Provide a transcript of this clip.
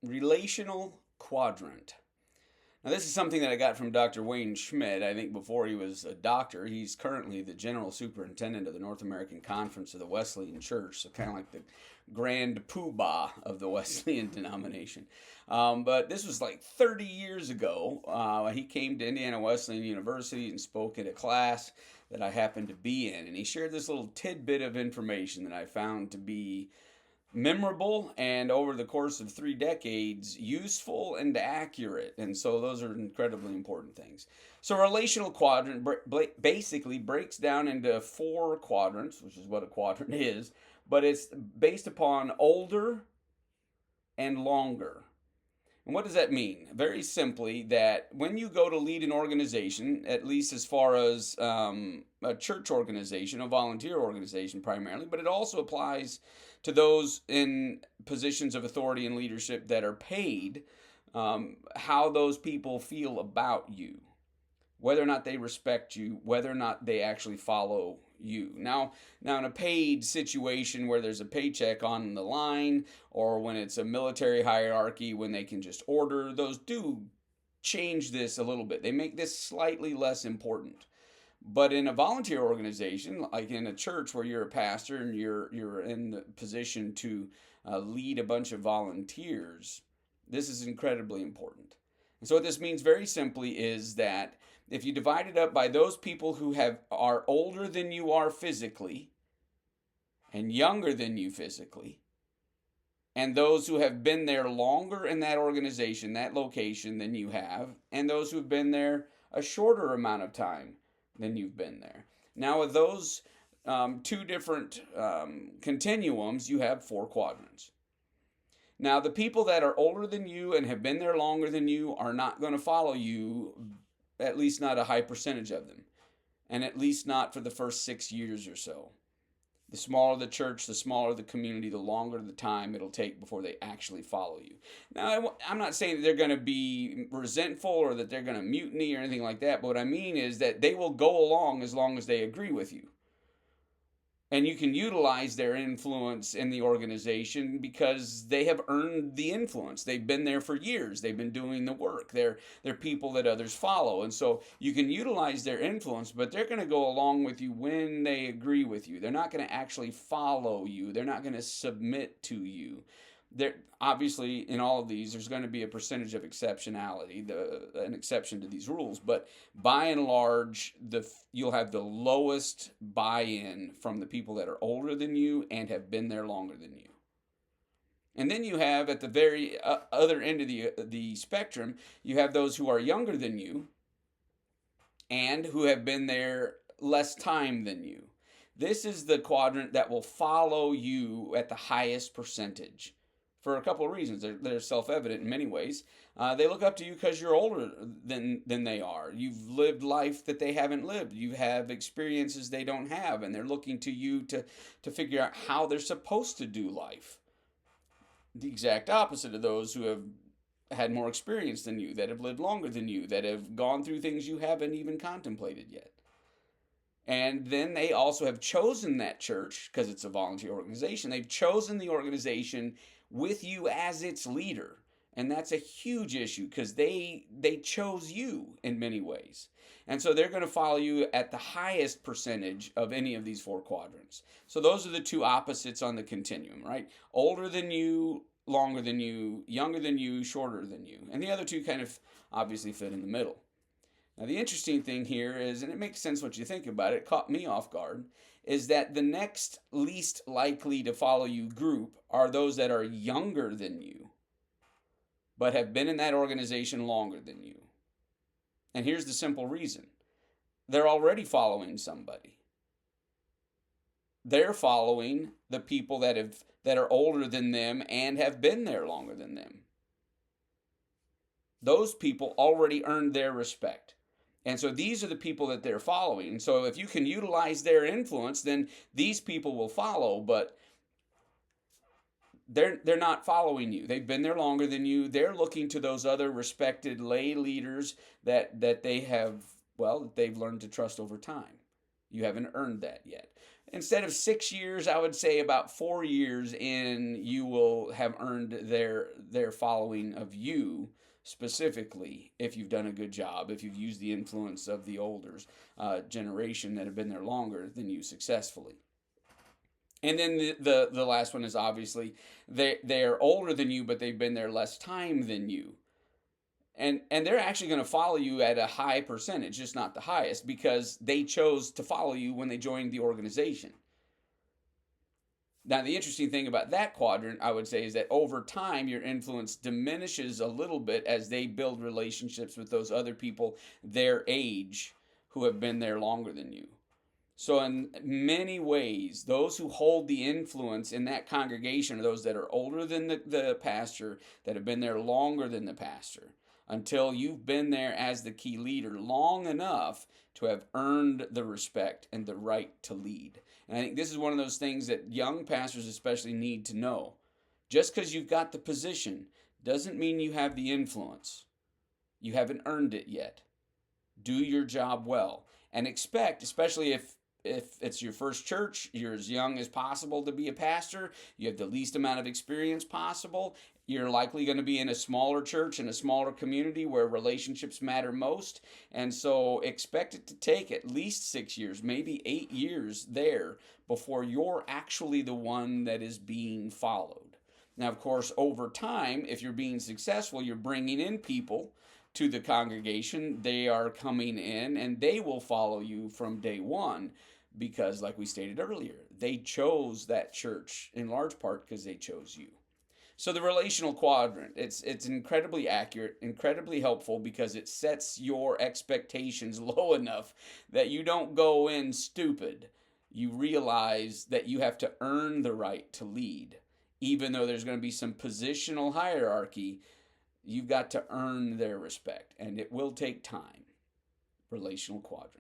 Relational Quadrant. Now, this is something that I got from Dr. Wayne Schmidt. I think before he was a doctor, he's currently the general superintendent of the North American Conference of the Wesleyan Church, so kind of like the grand poobah of the Wesleyan denomination. But this was like 30 years ago. He came to Indiana Wesleyan University and spoke at a class that I happened to be in, and he shared this little tidbit of information that I found to be memorable and over the course of 3 decades useful and accurate, and so those are incredibly important things. So relational quadrant basically breaks down into 4 quadrants, which is what a quadrant is, but it's based upon older and longer. And what does that mean? Very simply, that when you go to lead an organization, at least as far as a church organization, a volunteer organization primarily, but it also applies to those in positions of authority and leadership that are paid, how those people feel about you, whether or not they respect you, whether or not they actually follow you. Now in a paid situation where there's a paycheck on the line, or when it's a military hierarchy, when they can just order, those do change this a little bit. They make this slightly less important. But in a volunteer organization, like in a church where you're a pastor and you're in the position to lead a bunch of volunteers, this is incredibly important. And so what this means very simply is that if you divide it up by those people who are older than you are physically and younger than you physically, and those who have been there longer in that organization, that location, than you have, and those who have been there a shorter amount of time than you've been there. Now, with those two different continuums, you have 4 quadrants. Now, the people that are older than you and have been there longer than you are not going to follow you, at least not a high percentage of them, and at least not for the first 6 years or so. The smaller the church, the smaller the community, the longer the time it'll take before they actually follow you. Now, I'm not saying that they're going to be resentful or that they're going to mutiny or anything like that, but what I mean is that they will go along as long as they agree with you. And you can utilize their influence in the organization because they have earned the influence. They've been there for years. They've been doing the work. They're people that others follow. And so you can utilize their influence, but they're going to go along with you when they agree with you. They're not going to actually follow you. They're not going to submit to you. Obviously, in all of these, there's going to be a percentage of exceptionality, an exception to these rules. But by and large, you'll have the lowest buy-in from the people that are older than you and have been there longer than you. And then you have, at the very other end of the spectrum, you have those who are younger than you and who have been there less time than you. This is the quadrant that will follow you at the highest percentage, for a couple of reasons. They're self-evident in many ways. They look up to you because you're older than they are. You've lived life that they haven't lived. You have experiences they don't have, and they're looking to you to figure out how they're supposed to do life. The exact opposite of those who have had more experience than you, that have lived longer than you, that have gone through things you haven't even contemplated yet. And then they also have chosen that church, because it's a volunteer organization, they've chosen the organization with you as its leader. And that's a huge issue because they chose you in many ways. And so they're going to follow you at the highest percentage of any of these 4 quadrants. So those are the two opposites on the continuum, right? Older than you, longer than you, younger than you, shorter than you. And the other two kind of obviously fit in the middle. Now, the interesting thing here is, and it makes sense what you think about it, it caught me off guard, is that the next least likely to follow you group are those that are younger than you, but have been in that organization longer than you. And here's the simple reason. They're already following somebody. They're following the people that are older than them and have been there longer than them. Those people already earned their respect. And so these are the people that they're following. And so if you can utilize their influence, then these people will follow, but they're not following you. They've been there longer than you. They're looking to those other respected lay leaders that they have, well, they've learned to trust over time. You haven't earned that yet. instead of 6 years, I would say about 4 years in, you will have earned their following of you specifically if you've done a good job, if you've used the influence of the older generation that have been there longer than you successfully. And then the last one is obviously they're older than you, but they've been there less time than you. And they're actually going to follow you at a high percentage, just not the highest, because they chose to follow you when they joined the organization. Now, the interesting thing about that quadrant, I would say, is that over time, your influence diminishes a little bit as they build relationships with those other people their age who have been there longer than you. So, in many ways, those who hold the influence in that congregation are those that are older than the pastor, that have been there longer than the pastor, until you've been there as the key leader long enough to have earned the respect and the right to lead. And I think this is one of those things that young pastors especially need to know. Just because you've got the position doesn't mean you have the influence. You haven't earned it yet. Do your job well, and expect, especially if it's your first church, you're as young as possible to be a pastor, you have the least amount of experience possible, you're likely going to be in a smaller church, in a smaller community where relationships matter most, and so expect it to take at least 6 years, maybe 8 years there before you're actually the one that is being followed. Now, of course, over time, if you're being successful, you're bringing in people to the congregation. They are coming in and they will follow you from day one because, like we stated earlier, they chose that church in large part because they chose you. So the relational quadrant, it's incredibly accurate, incredibly helpful because it sets your expectations low enough that you don't go in stupid. You realize that you have to earn the right to lead. Even though there's going to be some positional hierarchy, you've got to earn their respect, and it will take time. Relational quadrant.